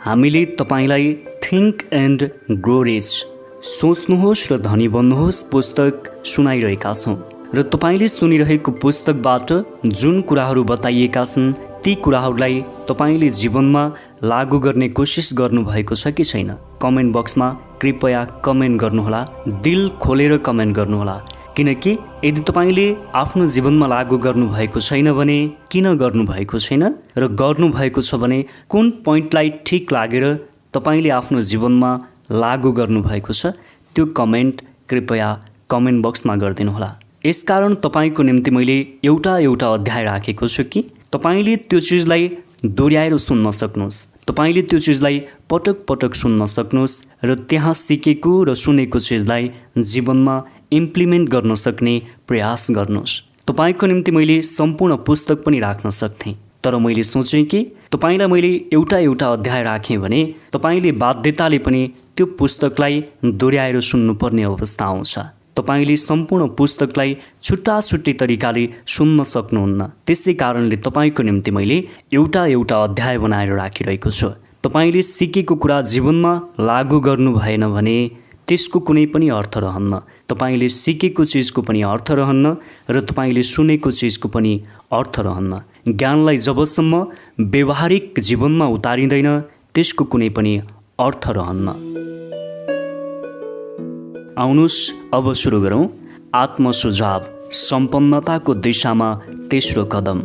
हामीले तपाईलाई think and grow rich, सोच्नुहोस् र धनी बन्नुहोस् पुस्तक सुनाइरहेका छौँ र तपाईँले सुनिरहेको पुस्तकबाट जुन कुराहरू बताइएका छन् ती कुराहरूलाई तपाईँले जीवनमा लागू गर्ने कोसिस गर्नुभएको छ कि छैन? कमेन्ट बक्समा कृपया कमेन्ट गर्नुहोला, दिल खोलेर कमेन्ट गर्नुहोला। किनकि यदि तपाईँले आफ्नो जीवनमा लागू गर्नुभएको छैन भने किन गर्नुभएको छैन र गर्नुभएको छ भने कुन पोइन्टलाई ठिक लागेर तपाईँले आफ्नो जीवनमा लागू गर्नुभएको छ त्यो कमेन्ट कृपया कमेन्ट बक्समा गरिदिनुहोला। यसकारण तपाईँको निम्ति मैले एउटा अध्याय राखेको छु कि तपाईँले त्यो चिजलाई दोहोऱ्याएर सुन्न सक्नुहोस्, तपाईँले त्यो चिजलाई पटक पटक सुन्न सक्नुहोस् र त्यहाँ सिकेको र सुनेको चिजलाई जीवनमा इम्प्लिमेन्ट गर्न सक्ने प्रयास गर्नुहोस्। तपाईँको निम्ति मैले सम्पूर्ण पुस्तक पनि राख्न सक्थेँ, तर मैले सोचेँ कि तपाईँलाई मैले एउटा अध्याय राखेँ भने तपाईँले बाध्यताले पनि त्यो पुस्तकलाई दोहोऱ्याएर सुन्नुपर्ने अवस्था आउँछ। तपाईँले सम्पूर्ण पुस्तकलाई छुट्टा छुट्टै तरिकाले सुन्न सक्नुहुन्न। त्यसै कारणले तपाईँको निम्ति मैले एउटा अध्याय बनाएर राखिरहेको छु। तपाईँले सिकेको कुरा जीवनमा लागू गर्नु भएन भने त्यसको कुनै पनि अर्थ रहन्न। तपाईँले सिकेको चिजको पनि अर्थ रहन्न र तपाईँले सुनेको चिजको पनि अर्थ रहन्न। ज्ञानलाई जबसम्म व्यवहारिक जीवनमा उतारिँदैन त्यसको कुनै पनि अर्थ रहन्न। आउनुहोस् अब सुरु गरौँ आत्मसुझाव, सम्पन्नताको दिशामा तेस्रो कदम।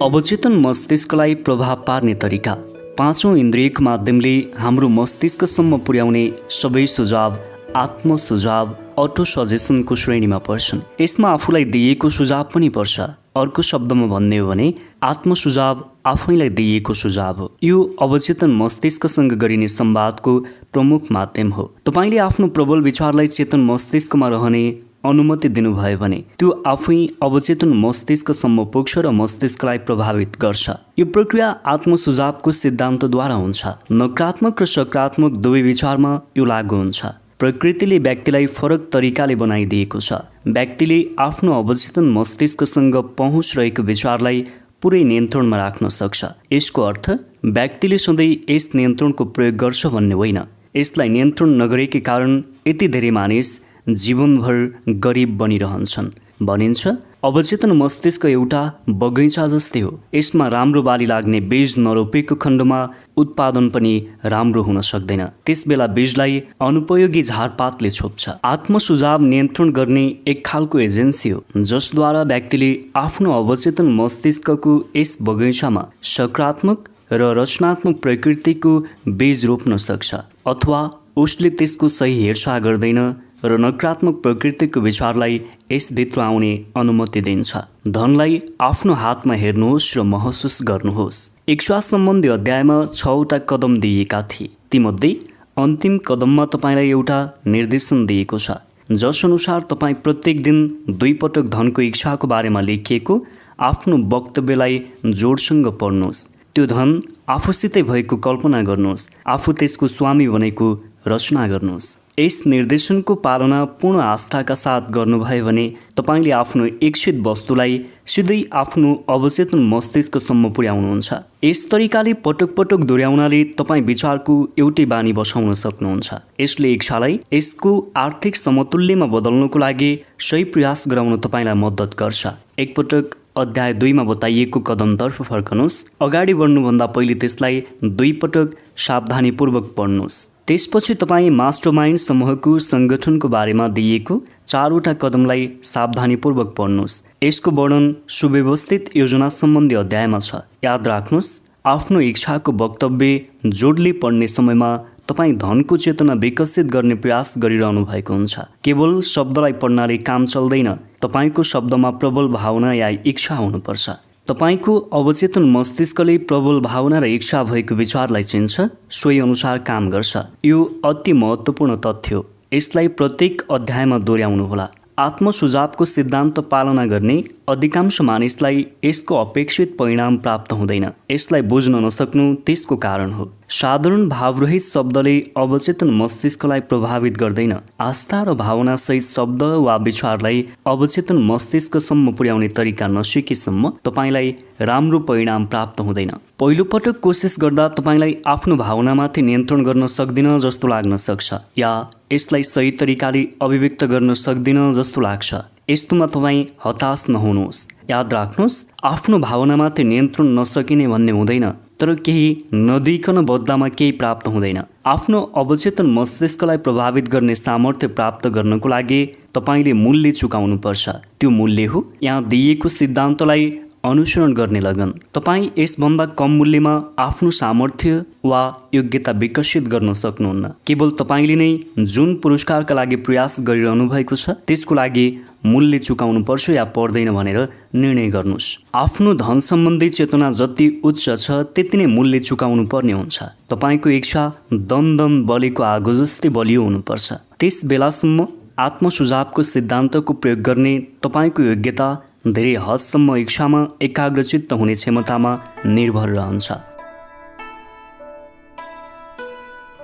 अवचेतन मस्तिष्कलाई प्रभाव पार्ने तरिका। पाँचौं इन्द्रियको माध्यमले हाम्रो मस्तिष्कसम्म पुर्याउने सबै सुझाव आत्मसुझाव अटो सजेसनको श्रेणीमा पर्छन्। यसमा आफूलाई दिइएको सुझाव पनि पर्छ। अर्को शब्दमा भन्ने हो भने आत्मसुझाव आफैलाई दिइएको सुझाव हो। यो अवचेतन मस्तिष्कसँग गरिने संवादको प्रमुख माध्यम हो। तपाईँले आफ्नो प्रबल विचारलाई चेतन मस्तिष्कमा रहने अनुमति दिनुभयो भने त्यो आफै अवचेतन मस्तिष्कसम्म पुग्छ र मस्तिष्कलाई प्रभावित गर्छ। यो प्रक्रिया आत्मसुझावको सिद्धान्तद्वारा हुन्छ। नकारात्मक र सकारात्मक दुवै विचारमा यो लागू हुन्छ। प्रकृतिले व्यक्तिलाई फरक तरिकाले बनाइदिएको छ। व्यक्तिले आफ्नो अवचेतन मस्तिष्कसँग पहुँच रहेको विचारलाई पुरै नियन्त्रणमा राख्न सक्छ। यसको अर्थ व्यक्तिले सधैँ यस नियन्त्रणको प्रयोग गर्छ भन्ने होइन। यसलाई नियन्त्रण नगरेकै कारण यति धेरै मानिस जीवनभर गरिब बनिरहन्छन्। भनिन्छ अवचेतन मस्तिष्क एउटा बगैँचा जस्तै हो। यसमा राम्रो बाली लाग्ने बीज नरोपेको खण्डमा उत्पादन पनि राम्रो हुन सक्दैन। त्यसबेला बीजलाई अनुपयोगी झारपातले छोप्छ। आत्मसुझाव नियन्त्रण गर्ने एक खालको एजेन्सी हो जसद्वारा व्यक्तिले आफ्नो अवचेतन मस्तिष्कको यस बगैँचामा सकारात्मक र रचनात्मक प्रकृतिको बीज रोप्न सक्छ, अथवा उसले त्यसको सही हेरचाह गर्दैन र नकारात्मक प्रकृतिको विचारलाई यसभित्र आउने अनुमति दिन्छ। धनलाई आफ्नो हातमा हेर्नुहोस् र महसुस गर्नुहोस्। इच्छा सम्बन्धी अध्यायमा 6वटा कदम दिइएका थिए। तीमध्ये अन्तिम कदममा तपाईँलाई एउटा निर्देशन दिएको छ जसअनुसार तपाईँ प्रत्येक दिन 2 पटक धनको इच्छाको बारेमा लेखिएको आफ्नो वक्तव्यलाई जोडसँग पढ्नुहोस्। त्यो धन आफूसितै भएको कल्पना गर्नुहोस्। आफू त्यसको स्वामी बनेको रचना गर्नुहोस्। यस निर्देशनको पालना पूर्ण आस्थाका साथ गर्नुभयो भने तपाईँले आफ्नो इच्छित वस्तुलाई सिधै आफ्नो अवचेतन मस्तिष्कसम्म पुर्याउनुहुन्छ। यस तरिकाले पटक पटक दोहोऱ्याउनाले तपाईँ विचारको एउटै बानी बसाउन सक्नुहुन्छ। यसले इच्छालाई यसको आर्थिक समतुल्यमा बदल्नको लागि सही प्रयास गराउन तपाईँलाई मद्दत गर्छ। एकपटक अध्याय 2 मा बताइएको कदमतर्फ फर्कनुहोस्। अगाडि बढ्नुभन्दा पहिले त्यसलाई 2 पटक सावधानीपूर्वक पढ्नुहोस्। त्यसपछि तपाईँ मास्टरमाइन्ड समूहको सङ्गठनको बारेमा दिइएको 4वटा कदमलाई सावधानीपूर्वक पढ्नुहोस्। यसको वर्णन सुव्यवस्थित योजना सम्बन्धी अध्यायमा छ। याद राख्नुहोस्, आफ्नो इच्छाको वक्तव्य जोडले पढ्ने समयमा तपाईँ धनको चेतना विकसित गर्ने प्रयास गरिरहनु भएको हुन्छ। केवल शब्दलाई पढ्नाले काम चल्दैन। तपाईँको शब्दमा प्रबल भावना या इच्छा हुनुपर्छ। तपाईँको अवचेतन मस्तिष्कले प्रबल भावना र इच्छा भएको विचारलाई चिन्छ, सोही अनुसार काम गर्छ। यो अति महत्त्वपूर्ण तथ्य हो। यसलाई प्रत्येक अध्यायमा दोहोऱ्याउनुहोला। आत्मसुझावको सिद्धान्त पालना गर्ने अधिकांश मानिसलाई यसको अपेक्षित परिणाम प्राप्त हुँदैन। यसलाई बुझ्न नसक्नु त्यसको कारण हो। साधारण भावरहित शब्दले अवचेतन मस्तिष्कलाई प्रभावित गर्दैन। आस्था र भावनासहित शब्द वा विचारलाई अवचेतन मस्तिष्कसम्म पुर्याउने तरिका नसिकेसम्म तपाईँलाई राम्रो परिणाम प्राप्त हुँदैन। पहिलोपटक कोसिस गर्दा तपाईँलाई आफ्नो भावनामाथि नियन्त्रण गर्न सक्दिन जस्तो लाग्न सक्छ, या यसलाई सही तरिकाले अभिव्यक्त गर्न सक्दिन जस्तो लाग्छ। यस्तोमा तपाईँ हताश नहुनुहोस्। याद राख्नुहोस्, आफ्नो भावनामाथि नियन्त्रण नसकिने भन्ने हुँदैन, तर केही नदिइकन बदलामा केही प्राप्त हुँदैन। आफ्नो अवचेतन मस्तिष्कलाई प्रभावित गर्ने सामर्थ्य प्राप्त गर्नको लागि तपाईँले मूल्य चुकाउनुपर्छ। त्यो मूल्य हो यहाँ दिइएको सिद्धान्तलाई अनुसरण गर्ने लगन। तपाईँ यसभन्दा कम मूल्यमा आफ्नो सामर्थ्य वा योग्यता विकसित गर्न सक्नुहुन्न। केवल तपाईँले नै जुन पुरस्कारका लागि प्रयास गरिरहनु भएको छ त्यसको लागि मूल्य चुकाउनु पर्छ या पर्दैन भनेर निर्णय गर्नुहोस्। आफ्नो धन सम्बन्धी चेतना जति उच्च छ त्यति नै मूल्य चुकाउनु पर्ने हुन्छ। तपाईँको इच्छा दन बलेको आगो जस्तै बलियो हुनुपर्छ। त्यस बेलासम्म आत्मसुझावको सिद्धान्तको प्रयोग गर्ने तपाईँको योग्यता धेरै हदसम्म इच्छामा एकाग्रचित्त हुने क्षमतामा निर्भर रहन्छ।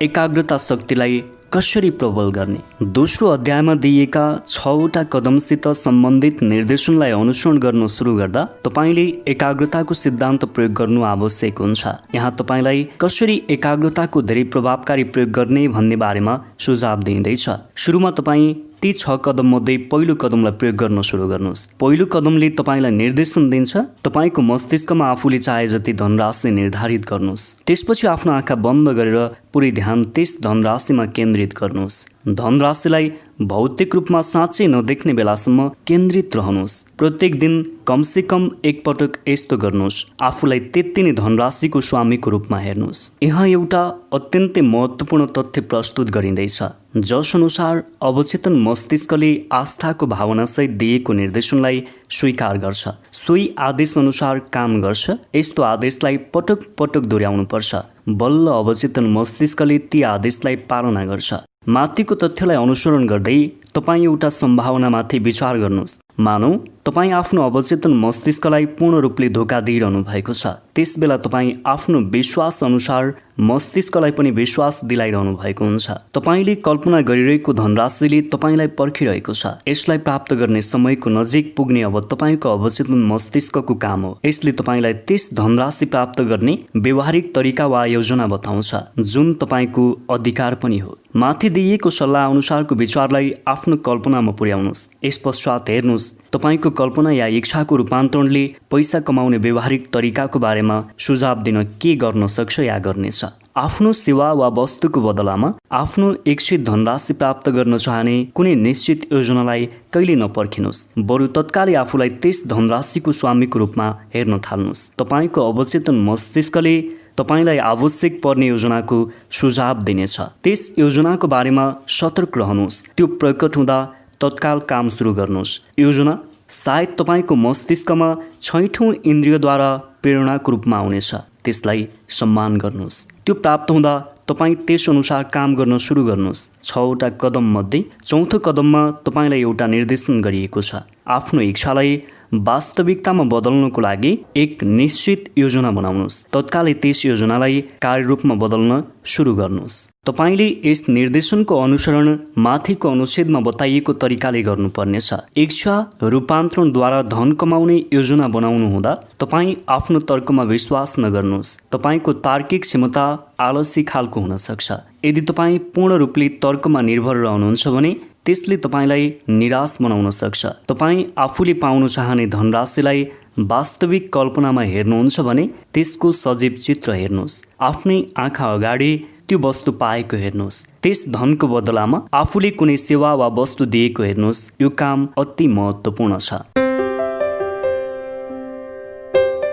एकाग्रता शक्तिलाई कसरी प्रबल गर्ने? दोस्रो अध्यायमा दिइएका 6वटा कदमसित सम्बन्धित निर्देशनलाई अनुसरण गर्न सुरु गर्दा तपाईँले एकाग्रताको सिद्धान्त प्रयोग गर्नु आवश्यक हुन्छ। यहाँ तपाईँलाई कसरी एकाग्रताको धेरै प्रभावकारी प्रयोग गर्ने भन्ने बारेमा सुझाव दिइँदैछ। सुरुमा तपाईँ ती 6 कदममध्ये पहिलो कदमलाई प्रयोग गर्न सुरु गर्नुहोस्। पहिलो कदमले तपाईँलाई निर्देशन दिन्छ, तपाईँको मस्तिष्कमा आफूले चाहे जति धनराशि निर्धारित गर्नुहोस्। त्यसपछि आफ्नो आँखा बन्द गरेर पुरै ध्यान त्यस धनराशिमा केन्द्रित गर्नुहोस्। धनराशिलाई भौतिक रूपमा साँच्चै नदेख्ने बेलासम्म केन्द्रित रहनुहोस्। प्रत्येक दिन कमसे कम एक पटक यस्तो गर्नुहोस्। आफूलाई त्यति नै धनराशिको स्वामीको रूपमा हेर्नुहोस्। यहाँ एउटा अत्यन्तै महत्त्वपूर्ण तथ्य प्रस्तुत गरिँदैछ, जस अनुसार अवचेतन मस्तिष्कले आस्थाको भावनासहित दिएको निर्देशनलाई स्वीकार गर्छ, सोही आदेश अनुसार काम गर्छ। यस्तो आदेशलाई पटक पटक दोहोऱ्याउनुपर्छ। बल्ल अवचेतन मस्तिष्कले ती आदेशलाई पालना गर्छ। माथिको तथ्यलाई अनुसरण गर्दै तपाईँ एउटा सम्भावनामाथि विचार गर्नुहोस्। मानौ तपाईँ आफ्नो अवचेतन मस्तिष्कलाई पूर्ण रूपले धोका दिइरहनु भएको छ। त्यसबेला तपाईँ आफ्नो विश्वास अनुसार मस्तिष्कलाई पनि विश्वास दिलाइरहनु भएको हुन्छ। तपाईँले कल्पना गरिरहेको धनराशिले तपाईँलाई पर्खिरहेको छ। यसलाई प्राप्त गर्ने समयको नजिक पुग्ने अब तपाईँको अवचेतन मस्तिष्कको काम हो। यसले तपाईँलाई त्यस धनराशि प्राप्त गर्ने व्यवहारिक तरिका वा योजना बताउँछ जुन तपाईँको अधिकार पनि हो। माथि दिइएको सल्लाह अनुसारको विचारलाई आफ्नो कल्पनामा पुर्याउनुहोस्। यस पश्चात हेर्नुहोस् तपाईँको कल्पना या इच्छाको रूपान्तरणले पैसा कमाउने व्यवहारिक तरिकाको बारेमा सुझाव दिन के गर्न सक्छ या गर्नेछ। आफ्नो सेवा वा वस्तुको बदलामा आफ्नो इच्छित धनराशि प्राप्त गर्न चाहने कुनै निश्चित योजनालाई कहिले नपर्खिनुहोस्। बरु तत्कालै आफूलाई त्यस धनराशिको स्वामीको रूपमा हेर्न थाल्नुहोस्। तपाईँको अवचेतन मस्तिष्कले तपाईँलाई आवश्यक पर्ने योजनाको सुझाव दिनेछ। त्यस योजनाको बारेमा सतर्क रहनुहोस्। त्यो प्रकट हुँदा तत्काल काम सुरु गर्नुहोस्। योजना सायद तपाईँको मस्तिष्कमा 6औं इन्द्रियद्वारा प्रेरणाको रूपमा आउनेछ। त्यसलाई सम्मान गर्नुहोस्। त्यो प्राप्त हुँदा तपाईँ त्यस अनुसार काम गर्न सुरु गर्नुहोस्। 6वटा कदम मध्ये 4थो कदममा तपाईँलाई एउटा निर्देशन गरिएको छ। आफ्नो इच्छालाई वास्तविकतामा बदल्नको लागि एक निश्चित योजना बनाउनुहोस्। तत्कालै त्यस योजनालाई कार्यरूपमा बदल्न सुरु गर्नुहोस्। तपाईँले यस निर्देशनको अनुसरण माथिको अनुच्छेदमा बताइएको तरिकाले गर्नुपर्नेछ। इच्छा रूपान्तरणद्वारा धन कमाउने योजना बनाउनु हुँदा तपाईँ आफ्नो तर्कमा विश्वास नगर्नुहोस्। तपाईँको तार्किक क्षमता आलसी खालको हुन सक्छ। यदि तपाईँ पूर्ण रूपले तर्कमा निर्भर रहनुहुन्छ भने त्यसले तपाईँलाई निराश बनाउन सक्छ। तपाईँ आफूले पाउन चाहने धनराशिलाई वास्तविक कल्पनामा हेर्नुहुन्छ भने त्यसको सजीव चित्र हेर्नुहोस्। आफ्नै आँखा अगाडि त्यो वस्तु पाएको हेर्नुहोस्। त्यस धनको बदलामा आफूले कुनै सेवा वा वस्तु दिएको हेर्नुहोस्। यो काम अति महत्त्वपूर्ण छ।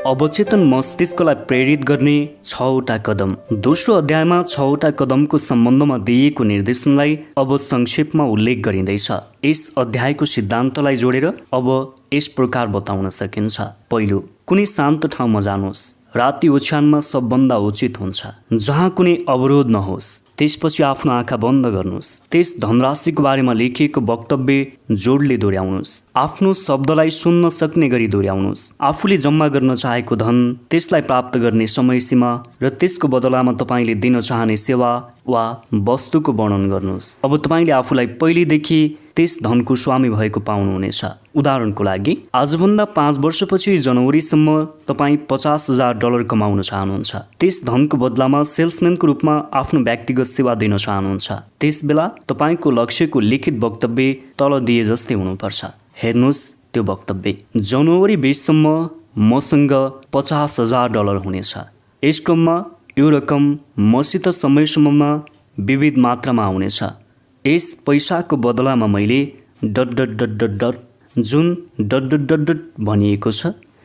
अवचेतन मस्तिष्कलाई प्रेरित गर्ने 6वटा कदम। दोस्रो अध्यायमा 6वटा कदमको सम्बन्धमा दिइएको निर्देशनलाई अब संक्षेपमा उल्लेख गरिँदैछ। यस अध्यायको सिद्धान्तलाई जोडेर अब यस प्रकार बताउन सकिन्छ। पहिलो, कुनै शान्त ठाउँमा जानुहोस्। राति ओछ्यानमा सबभन्दा उचित हुन्छ, जहाँ कुनै अवरोध नहोस्। त्यसपछि आफ्नो आँखा बन्द गर्नुहोस्। त्यस धनराशिको बारेमा लेखिएको वक्तव्य जोडले दोहोऱ्याउनुहोस्। आफ्नो शब्दलाई सुन्न सक्ने गरी दोहोऱ्याउनुहोस्। आफूले जम्मा गर्न चाहेको धन, त्यसलाई प्राप्त गर्ने समय सीमा र त्यसको बदलामा तपाईँले दिन चाहने सेवा वा वस्तुको वर्णन गर्नुहोस्। अब तपाईँले आफूलाई पहिलेदेखि त्यस धनको स्वामी भएको पाउनुहुनेछ। उदाहरणको लागि आजभन्दा 5 वर्षपछि जनवरीसम्म तपाईँ $50,000 कमाउन चाहनुहुन्छ। त्यस धनको बदलामा सेल्सम्यानको रूपमा आफ्नो व्यक्तिगत सेवा दिन चाहनुहुन्छ। त्यस बेला तपाईँको लक्ष्यको लिखित वक्तव्य तल दिए जस्तै हुनुपर्छ। हेर्नुहोस् त्यो वक्तव्य, जनवरी 20 सम्म मसँग $50,000 हुनेछ। यस क्रममा यो रकम मसित समयसम्ममा विविध मात्रामा आउनेछ। यस पैसाको बदलामा मैले ... जुन ... भनिएको छ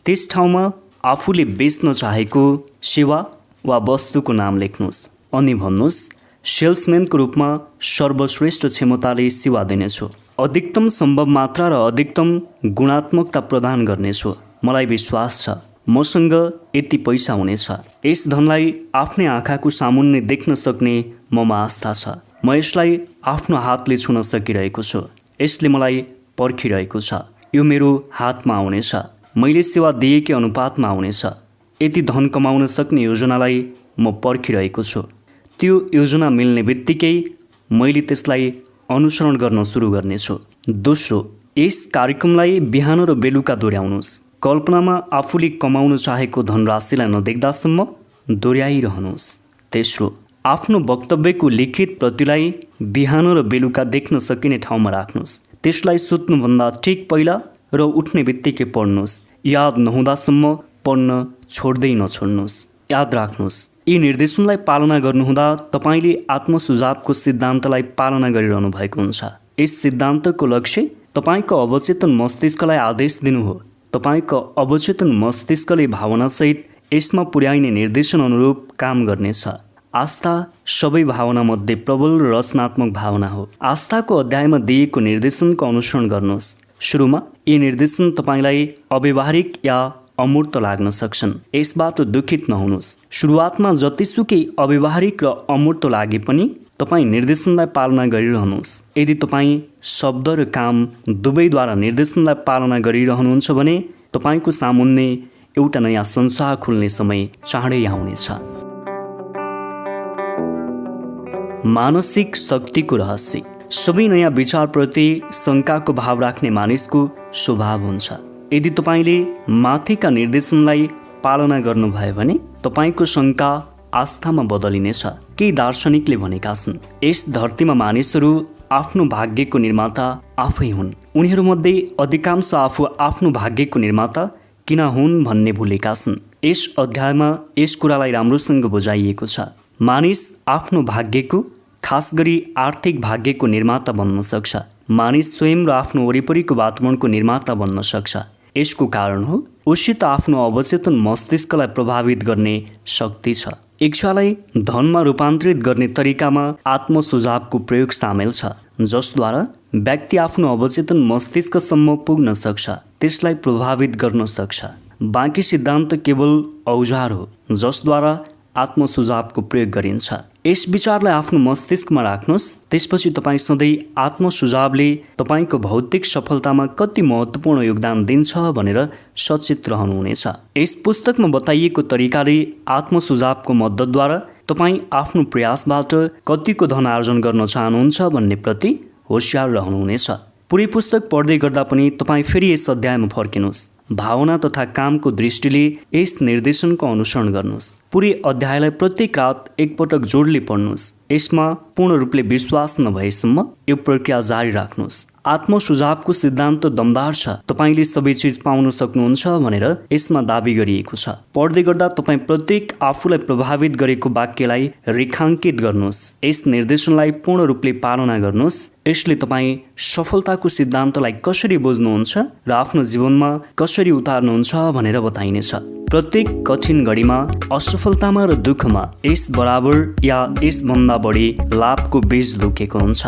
त्यस ठाउँमा आफूले बेच्न चाहेको सेवा वा वस्तुको नाम लेख्नुहोस् अनि भन्नुहोस्, सेल्सम्यानको रूपमा सर्वश्रेष्ठ क्षमताले सेवा दिनेछु, अधिकतम सम्भव मात्रा र अधिकतम गुणात्मकता प्रदान गर्नेछु। मलाई विश्वास छ मसँग यति पैसा हुनेछ। यस धनलाई आफ्नै आँखाको सामुन्ने देख्न सक्ने ममा आस्था छ। म यसलाई आफ्नो हातले छुन सकिरहेको छु। यसले मलाई पर्खिरहेको छ। यो मेरो हातमा आउनेछ। मैले सेवा दिएकै अनुपातमा आउनेछ। यति धन कमाउन सक्ने योजनालाई म पर्खिरहेको छु। त्यो योजना मिल्ने बित्तिकै मैले त्यसलाई अनुसरण गर्न सुरु गर्नेछु। दोस्रो, यस कार्यक्रमलाई बिहान र बेलुका दोहोऱ्याउनुहोस्। कल्पनामा आफूले कमाउन चाहेको धनराशिलाई नदेख्दासम्म दोहोऱ्याइरहनुहोस्। तेस्रो, आफ्नो वक्तव्यको लिखित प्रतिलाई बिहान र बेलुका देख्न सकिने ठाउँमा राख्नुहोस्। त्यसलाई सुत्नुभन्दा ठिक पहिला र उठ्ने बित्तिकै पढ्नुहोस्। याद नहुँदासम्म पढ्न छोड्दै नछोड्नुहोस्। याद राख्नुहोस्, यी निर्देशनलाई पालना गर्नुहुँदा तपाईँले आत्मसुझावको सिद्धान्तलाई पालना गरिरहनु भएको हुन्छ। यस सिद्धान्तको लक्ष्य तपाईँको अवचेतन मस्तिष्कलाई आदेश दिनु हो। तपाईँको अवचेतन मस्तिष्कले भावनासहित यसमा पुर्याइने निर्देशन अनुरूप काम गर्नेछ। आस्था सबै भावनामध्ये प्रबल र रचनात्मक भावना हो। आस्थाको अध्यायमा दिएको निर्देशनको अनुसरण गर्नुहोस्। सुरुमा यी निर्देशन तपाईँलाई अव्यावहारिक या अमूर्त लाग्न सक्छन्। यसबाट दुखित नहुनुहोस्। सुरुवातमा जतिसुकै अव्यावहारिक र अमूर्त लागे पनि तपाईँ निर्देशनलाई पालना गरिरहनुहोस्। यदि तपाईँ शब्द र काम दुवैद्वारा निर्देशनलाई पालना गरिरहनुहुन्छ भने तपाईँको सामुन्ने एउटा नयाँ संसार खुल्ने समय चाँडै आउनेछ। मानसिक शक्तिको रहस्य। सबै नयाँ विचारप्रति शङ्काको भाव राख्ने मानिसको स्वभाव हुन्छ। यदि तपाईँले माथिका निर्देशनलाई पालना गर्नुभयो भने तपाईँको शङ्का आस्थामा बदलिनेछ। केही दार्शनिकले भनेका छन्, यस धरतीमा मानिसहरू आफ्नो भाग्यको निर्माता आफै हुन्। उनीहरूमध्ये अधिकांश आफू आफ्नो भाग्यको निर्माता किन हुन् भन्ने भुलेका छन्। यस अध्यायमा यस कुरालाई राम्रोसँग बुझाइएको छ। मानिस आफ्नो भाग्यको, खास गरी आर्थिक भाग्यको निर्माता बन्न सक्छ। मानिस स्वयं र आफ्नो वरिपरिको वातावरणको निर्माता बन्न सक्छ। यसको कारण हो उसित आफ्नो अवचेतन मस्तिष्कलाई प्रभावित गर्ने शक्ति छ। इच्छालाई धनमा रूपान्तरित गर्ने तरिकामा आत्मसुझावको प्रयोग सामेल छ, जसद्वारा व्यक्ति आफ्नो अवचेतन मस्तिष्कसम्म पुग्न सक्छ, त्यसलाई प्रभावित गर्न सक्छ। बाँकी सिद्धान्त केवल औजार हो जसद्वारा आत्मसुझावको प्रयोग गरिन्छ। यस विचारलाई आफ्नो मस्तिष्कमा राख्नुहोस्। त्यसपछि तपाईँ सधैँ आत्मसुझावले तपाईँको भौतिक सफलतामा कति महत्त्वपूर्ण योगदान दिन्छ भनेर सचेत रहनुहुनेछ। यस पुस्तकमा बताइएको तरिकाले आत्मसुझावको मद्दतद्वारा तपाईँ आफ्नो प्रयासबाट कतिको धन आर्जन गर्न चाहनुहुन्छ भन्ने प्रति होसियार रहनुहुनेछ। पुरै पुस्तक पढ्दै गर्दा पनि तपाईँ फेरि यस अध्यायमा फर्किनुहोस्। भावना तथा कामको दृष्टिले यस निर्देशनको अनुसरण गर्नुहोस्। पुरै अध्यायलाई प्रत्येक रात एकपटक जोडले पढ्नुहोस्। यसमा पूर्ण रूपले विश्वास नभएसम्म यो प्रक्रिया जारी राख्नुहोस्। आत्मसुझावको सिद्धान्त दमदार छ। तपाईँले सबै चिज पाउन सक्नुहुन्छ भनेर यसमा दाबी गरिएको छ। पढ्दै गर्दा तपाईँ प्रत्येक आफूलाई प्रभावित गरेको वाक्यलाई रेखाङ्कित गर्नुहोस्। यस निर्देशनलाई पूर्ण रूपले पालना गर्नुहोस्। यसले तपाईँ सफलताको सिद्धान्तलाई कसरी बुझ्नुहुन्छ र आफ्नो जीवनमा कसरी उतार्नुहुन्छ भनेर बताइनेछ। प्रत्येक कठिन घडीमा, असफलतामा र दुःखमा यस बराबर या यसभन्दा बढी लाभको बीज लुकेको हुन्छ।